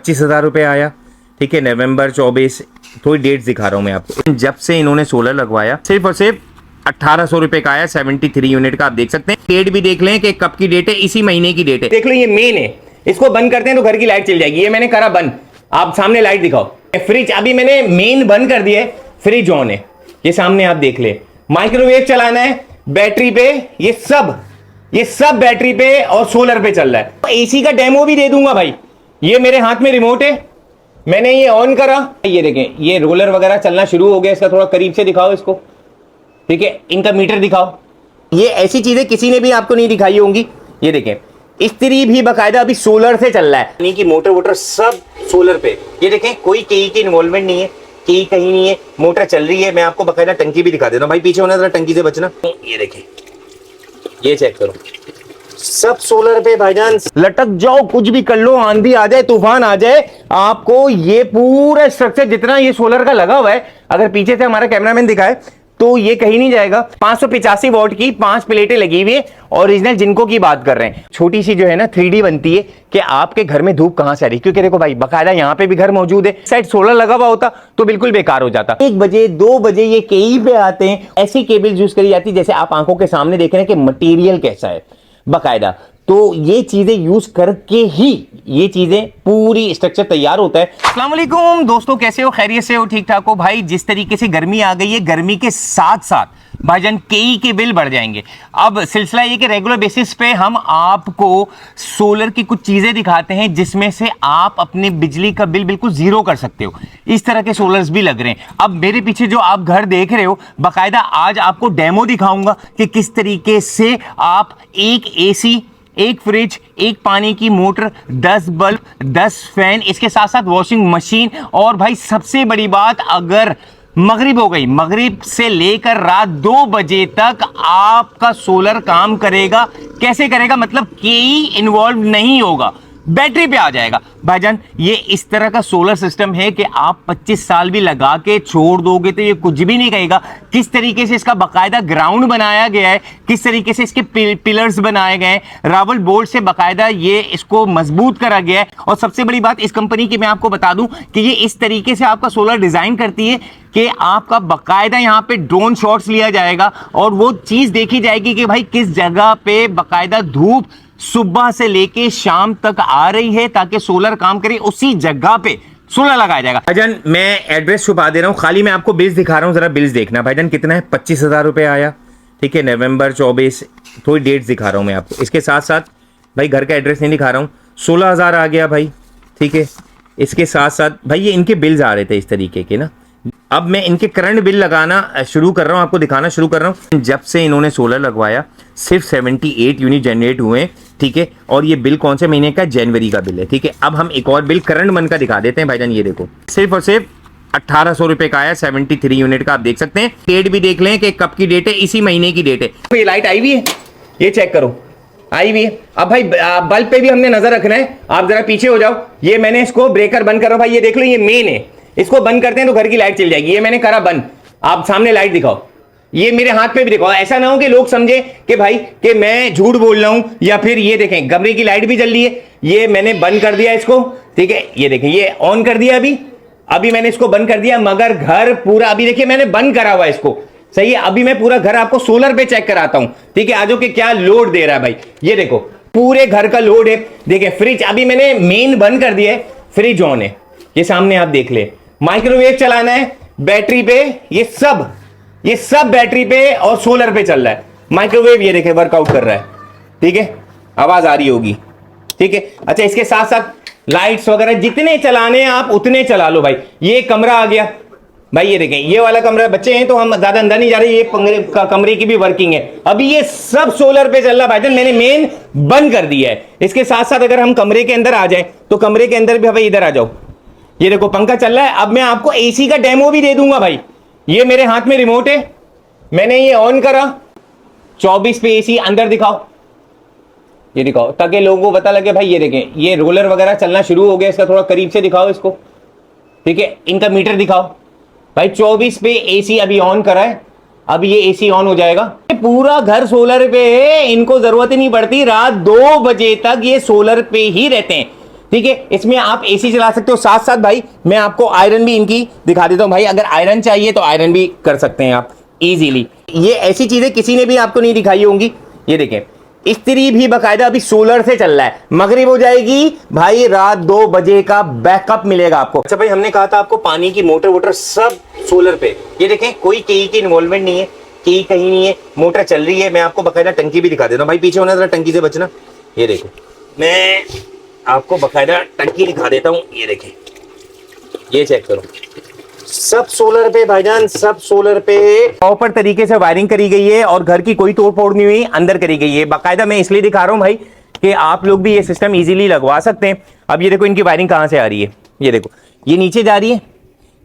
25,000 रुपये आया। ठीक है, नवंबर 24, थोड़ी डेट्स दिखा रहा हूँ मैं आपको। जब से इन्होंने सोलर लगवाया सिर्फ और सिर्फ 1800 रुपये का आया, 73 यूनिट का। आप देख सकते हैं, डेट भी देख लें कि कब की डेट है, इसी महीने की डेट है। देख लो, ये मेन है, इसको बंद करते हैं तो घर की लाइट चल जाएगी। ये मैंने करा बंद, आप सामने लाइट दिखाओ। फ्रिज अभी मैंने मेन बंद कर दिया है, फ्रिज ऑन है, ये सामने आप देख ले। माइक्रोवेव चलाना है बैटरी पे, ये सब बैटरी पे और सोलर पे चल रहा है। एसी का डेमो भी दे दूंगा भाई। ये मेरे हाथ में रिमोट है, मैंने ये ऑन करा, ये देखें, ये रोलर वगैरह चलना शुरू हो गया। इसका थोड़ा करीब से दिखाओ इसको, ठीक है, इनका मीटर दिखाओ। ये ऐसी चीजें किसी ने भी आपको नहीं दिखाई होंगी। ये देखें, इस्त्री भी बकायदा अभी सोलर से चल रहा है, यानी कि मोटर वोटर सब सोलर पे। ये देखें, कोई केई की इन्वॉल्वमेंट नहीं है, केई कहीं नहीं है, मोटर चल रही है। मैं आपको बकायदा टंकी भी दिखा देता हूँ भाई, पीछे होना जरा, टंकी से बचना। ये देखें, ये चेक करो, सब सोलर पे भाईजान। लटक जाओ, कुछ भी कर लो, आंधी आ जाए, तूफान आ जाए, आपको ये पूरा स्ट्रक्चर जितना ये सोलर का लगा हुआ है, अगर पीछे से हमारा कैमरामैन दिखाए तो ये कहीं नहीं जाएगा। 585 वॉट की 5 प्लेटें लगी हुई है, ओरिजिनल जिनको की बात कर रहे हैं। छोटी सी जो है ना 3D बनती है कि आपके घर में धूप कहां से आ रही है, क्योंकि देखो भाई बकायदा यहाँ पे भी घर मौजूद है। साइड सोलर लगा हुआ होता तो बिल्कुल बेकार हो जाता। 1 बजे 2 बजे ये केई पे आते हैं, ऐसी केबल यूज करी जाती है जैसे आप आंखों के सामने देख रहे हैं कि मटेरियल कैसा है बकायदा। तो ये चीजें यूज करके ही ये चीजें पूरी स्ट्रक्चर तैयार होता है। अस्सलाम वालेकुम दोस्तों, कैसे हो, खैरियत से हो, ठीक ठाक हो भाई। जिस तरीके से गर्मी आ गई है, गर्मी के साथ साथ भाईजान केई के बिल बढ़ जाएंगे। अब सिलसिला ये कि रेगुलर बेसिस पे हम आपको सोलर की कुछ चीजें दिखाते हैं जिसमें से आप अपने बिजली का बिल बिल्कुल जीरो कर सकते हो। इस तरह के सोलर्स भी लग रहे हैं। अब मेरे पीछे जो आप घर देख रहे हो, बाकायदा आज आपको डेमो दिखाऊंगा कि किस तरीके से आप एक एसी, एक फ्रिज, एक पानी की मोटर, 10 बल्ब, 10 फैन, इसके साथ साथ वॉशिंग मशीन, और भाई सबसे बड़ी बात, अगर मगरिब हो गई, मगरिब से लेकर रात 2 बजे तक आपका सोलर काम करेगा। कैसे करेगा, मतलब कोई इन्वॉल्व नहीं होगा, बैटरी पे आ जाएगा भाईजान। ये इस तरह का सोलर सिस्टम है कि आप 25 साल भी लगा के छोड़ दोगे तो ये कुछ भी नहीं कहेगा। किस तरीके से इसका बाकायदा ग्राउंड बनाया गया है, किस तरीके से इसके पिलर्स बनाए गए हैं, रावल बोल्ट से बाकायदा ये इसको मजबूत करा गया है। और सबसे बड़ी बात इस कंपनी की मैं आपको बता दूं कि ये इस तरीके से आपका सोलर डिजाइन करती है कि आपका बाकायदा यहां पे ड्रोन शॉट्स लिया जाएगा और वो चीज देखी जाएगी कि भाई किस जगह पे बाकायदा धूप सुबह से लेके शाम तक आ रही है, ताकि सोलर काम करे, उसी जगह पे सोलर लगाया जाएगा। भाईजान मैं एड्रेस छुपा दे रहा हूं, खाली मैं आपको बिल्स दिखा रहा हूं, जरा बिल्स देखना भाईजान कितना है। 25,000 रुपये आया। ठीक है, नवंबर 24, थोड़ी डेट्स दिखा रहा हूं मैं आपको। इसके साथ साथ भाई घर का एड्रेस नहीं दिखा रहा हूं, 16,000 आ गया भाई। ठीक है, इसके साथ साथ भाई ये इनके बिल्स आ रहे थे इस तरीके के ना। अब मैं इनके करंट बिल लगाना शुरू कर रहा हूं, आपको दिखाना शुरू कर रहा हूं। जब से इन्होंने सोलर लगवाया सिर्फ 78 यूनिट जनरेट हुए हैं। ठीक है, और ये बिल कौन से महीने का, जनवरी का बिल है। ठीक है, अब हम एक और बिल करंट मंथ का दिखा देते हैं भाईजान। ये देखो, सिर्फ और सिर्फ 1800 रुपये का आया, 73 यूनिट का। आप देख सकते हैं, डेट भी देख लें कि कब की डेट है, इसी महीने की डेट है। तो ये लाइट आई हुई है, ये चेक करो, आई हुई है। अब भाई बल्ब पे भी हमने नजर रखना है, आप जरा पीछे हो जाओ। ये मैंने इसको ब्रेकर बंद कर रहा हूं भाई, ये देख लो, ये मेन है, इसको बंद करते हैं तो घर की लाइट चल जाएगी। ये मैंने करा बंद, आप सामने लाइट दिखाओ। ये मेरे हाथ पे भी दिखाओ, ऐसा ना हो कि लोग समझे कि भाई कि मैं झूठ बोल रहा हूं, या फिर ये देखें कमरे की लाइट भी जल रही है। ये मैंने बंद कर दिया इसको, ठीक है, ये देखें ये ऑन कर दिया, अभी मैंने इसको बंद कर दिया, मगर घर पूरा अभी देखिए मैंने बंद करा हुआ है इसको। सही है, अभी मैं पूरा घर आपको सोलर पे चेक कराता हूं। ठीक है, आजो कि क्या लोड दे रहा है भाई। ये देखो पूरे घर का लोड है। देखिए फ्रिज अभी मैंने मेन बंद कर दिया है, फ्रिज ऑन है, ये सामने आप देख ले। माइक्रोवेव चलाना है बैटरी पे, ये सब बैटरी पे और सोलर पे चल रहा है। माइक्रोवेव ये देखे वर्कआउट कर रहा है। ठीक है, आवाज आ रही होगी। ठीक है, अच्छा इसके साथ साथ लाइट्स वगैरह जितने चलाने हैं आप उतने चला लो भाई। ये कमरा आ गया भाई, ये देखें ये वाला कमरा, बच्चे हैं तो हम ज्यादा अंदर नहीं जा रहे, ये कमरे की भी वर्किंग है। अभी ये सब सोलर पे चल रहा भाईजान, मैंने मेन बंद कर दिया है। इसके साथ साथ अगर हम कमरे के अंदर आ जाए तो कमरे के अंदर भी भाई इधर आ जाओ, ये देखो पंखा चल रहा है। अब मैं आपको एसी का डेमो भी दे दूंगा भाई। ये मेरे हाथ में रिमोट है, मैंने ये ऑन करा, 24 पे एसी, अंदर दिखाओ, ये दिखाओ ताकि लोगों को पता लगे भाई। ये देखें ये रोलर वगैरह चलना शुरू हो गया, इसका थोड़ा करीब से दिखाओ इसको। ठीक है, इनका मीटर दिखाओ भाई। 24 पे एसी अभी ऑन करा है, अब ये एसी ऑन हो जाएगा। पूरा घर सोलर पे है, इनको जरूरत ही नहीं पड़ती, रात 2 बजे तक ये सोलर पे ही रहते हैं। ठीक है। इसमें आप एसी चला सकते हो, साथ साथ भाई मैं आपको आयरन भी इनकी दिखा देता हूं भाई, अगर आयरन चाहिए तो आयरन भी कर सकते हैं आप इजीली। ये ऐसी चीजें किसी ने भी आपको नहीं दिखाई होंगी। ये देखें, इस्त्री भी बकायदा अभी सोलर से चल रहा है, मगरिब हो जाएगी भाई रात 2 बजे का बैकअप मिलेगा आपको। अच्छा भाई, हमने कहा था आपको पानी की मोटर वोटर सब सोलर पे। ये देखें, कोई केई की इन्वॉल्वमेंट नहीं है, केई कहीं नहीं है, मोटर चल रही है। मैं आपको बकायदा टंकी भी दिखा देता हूँ भाई, पीछे होना जरा, टंकी से बचना। ये देखो, मैं आपको बकायदा टंकी दिखा देता हूँ। ये देखें, ये चेक करो, सब सोलर पे भाईजान, सब सोलर पे प्रॉपर तरीके से वायरिंग करी गई है और घर की कोई तोड़ फोड़ नहीं हुई, अंदर करी गई है बाकायदा। मैं इसलिए दिखा रहा हूं भाई कि आप लोग भी ये सिस्टम इजीली लगवा सकते हैं। अब ये देखो इनकी वायरिंग कहां से आ रही है, ये देखो ये नीचे जा रही है,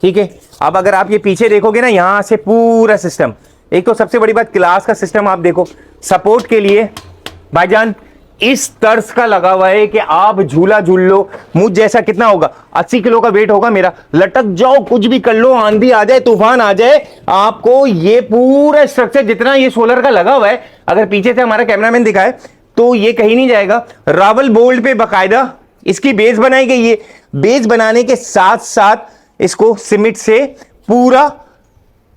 ठीक है। अब अगर आप ये पीछे देखोगे ना, यहां से पूरा सिस्टम, एक तो सबसे बड़ी बात क्लास का सिस्टम आप देखो, सपोर्ट के लिए भाईजान इस तर्ज का लगा हुआ है कि आप झूला झूल लो। मुझ जैसा कितना होगा, 80 किलो का वेट होगा मेरा, लटक जाओ, कुछ भी कर लो, आंधी आ जाए, तूफान आ जाए, आपको ये पूरा स्ट्रक्चर जितना ये सोलर का लगा हुआ है, अगर पीछे से हमारा कैमरामैन दिखाए तो ये कहीं नहीं जाएगा। रावल बोल्ट पे बकायदा इसकी बेस बनाई गई है। बेस बनाने के साथ साथ इसको सीमेंट से पूरा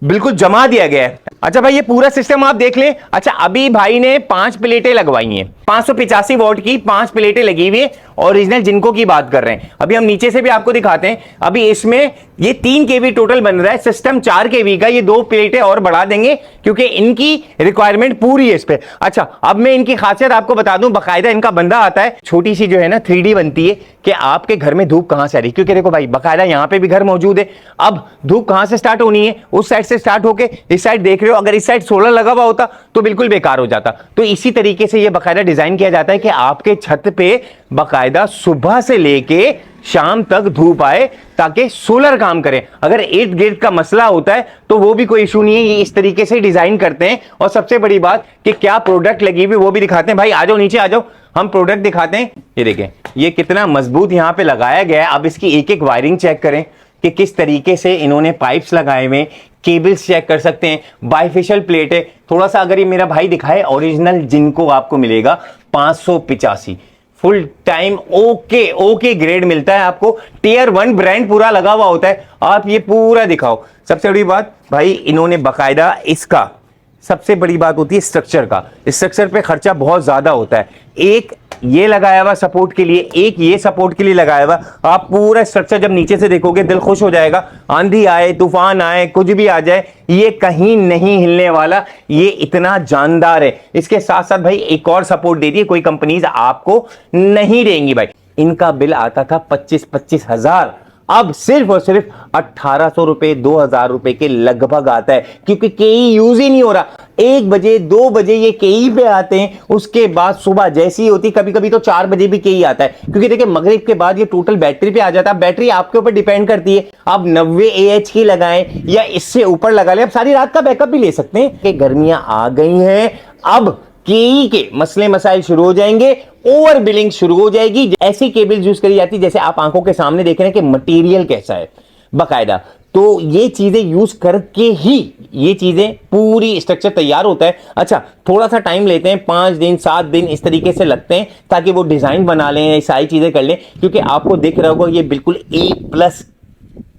बिल्कुल जमा दिया गया है। अच्छा भाई, ये पूरा सिस्टम आप देख लें। अच्छा, अभी भाई ने 5 प्लेटें लगवाई हैं, 585 वॉट की 5 प्लेटें लगी हुई है, ओरिजिनल जिनको की बात कर रहे हैं। अभी हम नीचे से भी आपको दिखाते हैं। अभी इसमें ये 3 केवी टोटल बन रहा है, सिस्टम 4 केवी का। ये 2 प्लेटें और बढ़ा देंगे क्योंकि इनकी रिक्वायरमेंट पूरी है इस पे। अच्छा, अब मैं इनकी खासियत आपको बता दूं, बाकायदा इनका बंदा आता है, छोटी सी जो है ना 3D बनती है कि आपके घर में धूप कहां से आ रही है, क्योंकि देखो भाई बाकायदा यहां पे भी घर मौजूद है। अब धूप कहां से स्टार्ट होनी है, उस साइड से स्टार्ट होके इस साइड देख रहे हो, अगर इस साइड सोलर लगा हुआ होता तो बिल्कुल बेकार हो जाता। तो इसी तरीके से ये बाकायदा डिजाइन किया जाता है कि आपके छत पे बाकायदा सुबह से लेके शाम तक धूप आए ताकि सोलर काम करे। अगर इर्द गिर्द का मसला होता है तो वो भी कोई इशू नहीं है, ये इस तरीके से डिजाइन करते हैं। और सबसे बड़ी बात कि क्या प्रोडक्ट लगी हुई वो भी दिखाते हैं। भाई आ जाओ, नीचे आ जाओ, हम प्रोडक्ट दिखाते हैं। ये देखें, ये कितना मजबूत यहां पे लगाया गया है। अब इसकी एक एक वायरिंग चेक करें कि किस तरीके से इन्होंने पाइप्स लगाए हुए, केबल्स चेक कर सकते हैं, बाइफेशियल प्लेट है। थोड़ा सा अगर ये मेरा भाई दिखाए, ओरिजिनल जिनको आपको मिलेगा 585 फुल टाइम ओके ग्रेड मिलता है आपको। टियर 1 ब्रांड पूरा लगा हुआ होता है। आप ये पूरा दिखाओ। सबसे बड़ी बात भाई, इन्होंने बकायदा इसका, सबसे बड़ी बात होती है स्ट्रक्चर का। स्ट्रक्चर पे खर्चा बहुत ज्यादा होता है। एक ये लगाया हुआ सपोर्ट के लिए, एक ये सपोर्ट के लिए लगाया हुआ। आप पूरा स्ट्रक्चर जब नीचे से देखोगे दिल खुश हो जाएगा। आंधी आए, तूफान आए, कुछ भी आ जाए, ये कहीं नहीं हिलने वाला, ये इतना जानदार है। इसके साथ साथ भाई एक और सपोर्ट देती है, कोई कंपनीज आपको नहीं देंगी भाई। इनका बिल आता था 25 हजार, अब सिर्फ और सिर्फ 1800 रुपए 2000 रुपए के लगभग आता है, क्योंकि केई यूज ही नहीं हो रहा। 1 बजे 2 बजे ये केई पे आते हैं, उसके बाद सुबह जैसी होती, कभी कभी तो 4 बजे भी केई आता है, क्योंकि देखिए मगरिब के बाद ये टोटल बैटरी पे आ जाता है। बैटरी आपके ऊपर डिपेंड करती है, आप 90 AH की लगाएं या इससे ऊपर लगा लें, आप सारी रात का बैकअप भी ले सकते हैं। कि गर्मियां आ गई हैं, अब केई के मसले मसाइल शुरू हो जाएंगे, ओवर बिलिंग शुरू हो जाएगी। ऐसी केबल यूज करी जाती जैसे आप आंखों के सामने देख रहे हैं कि मटेरियल कैसा है बकायदा। तो ये चीजें यूज करके ही ये चीजें पूरी स्ट्रक्चर तैयार होता है। अच्छा, थोड़ा सा टाइम लेते हैं, 5 दिन 7 दिन इस तरीके से लगते हैं ताकि वो डिजाइन बना लें, ये सारी चीजें कर लें, क्योंकि आपको दिख रहा होगा ये बिल्कुल A+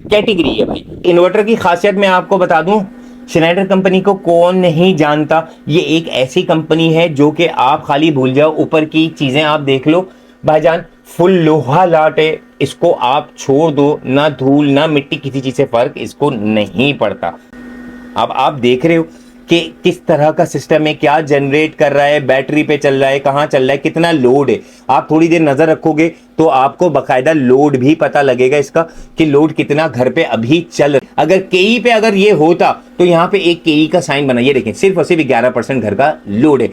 कैटेगरी है भाई। इन्वर्टर की खासियत मैं आपको बता दूं, श्नाइडर कंपनी को कौन नहीं जानता। ये एक ऐसी कंपनी है जो कि आप खाली भूल जाओ, ऊपर की चीजें आप देख लो भाईजान, फुल लोहा लाट है। इसको आप छोड़ दो, ना धूल ना मिट्टी किसी चीज से फर्क इसको नहीं पड़ता। अब आप देख रहे हो कि किस तरह का सिस्टम है, क्या जनरेट कर रहा है, बैटरी पे चल रहा है, कहां चल रहा है, कितना लोड है। आप थोड़ी देर नजर रखोगे तो आपको बकायदा लोड भी पता लगेगा इसका कि लोड कितना घर पे अभी चल रहा है। अगर केई पे अगर ये होता तो यहां पे एक केई का साइन बना, ये देखें सिर्फ और सिर्फ 11% घर का लोड है।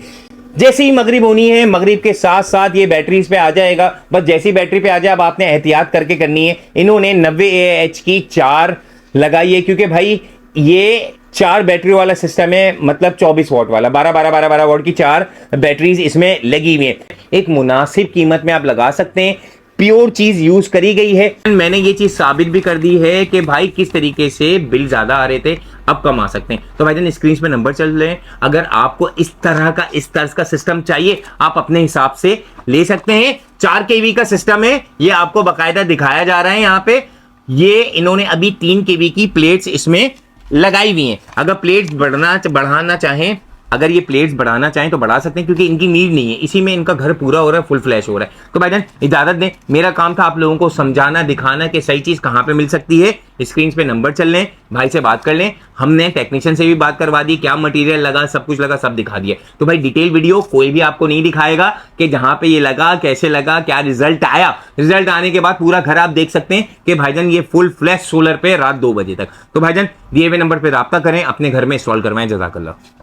जैसे ही मगरिब होनी है, मगरिब के साथ साथ ये बैटरीज पे आ जाएगा। बस जैसी बैटरी पे आ जाए, अब आपने एहतियात करके करनी है। इन्होंने 90 AH की 4 लगाई है, क्योंकि भाई ये 4 बैटरी वाला सिस्टम है, मतलब 24 वॉट वाला, 12 वॉट की 4 बैटरीज इसमें लगी हुई है। एक मुनासिब कीमत में आप लगा सकते हैं। प्योर चीज यूज करी गई है। मैंने ये चीज साबित भी कर दी है कि भाई किस तरीके से बिल ज्यादा आ रहे थे, अब कम आ सकते हैं। तो भाईजान स्क्रीन पे नंबर चल रहे हैं, अगर आपको इस तरह का इस तर्ज का सिस्टम चाहिए आप अपने हिसाब से ले सकते हैं। 4 केवी का सिस्टम है, ये आपको बाकायदा दिखाया जा रहा है यहाँ पे। ये इन्होंने अभी 3 केवी की प्लेट्स इसमें लगाई हुई हैं। अगर प्लेट्स बढ़ाना चाहें, अगर ये प्लेट्स बढ़ाना चाहें तो बढ़ा सकते हैं, क्योंकि इनकी नीड नहीं है, इसी में इनका घर पूरा हो रहा है, फुल फ्लैश हो रहा है। तो भाईजान इजाजत दें, मेरा काम था आप लोगों को समझाना, दिखाना कि सही चीज कहां पे मिल सकती है। स्क्रीन पे नंबर चल लें, भाई से बात कर लें, हमने टेक्नीशियन से भी बात करवा दी, क्या मटेरियल लगा, सब कुछ लगा, सब दिखा दिया। तो भाई डिटेल वीडियो कोई भी आपको नहीं दिखाएगा कि जहां पे ये लगा, कैसे लगा, क्या रिजल्ट आया। रिजल्ट आने के बाद पूरा घर आप देख सकते हैं कि भाईजान ये फुल फ्लैश सोलर पे रात 2 बजे तक। तो भाईजान दिए हुए नंबर पे राब्ता करें, अपने घर में इंस्टॉल करवाएं। जज़ाकल्लाह।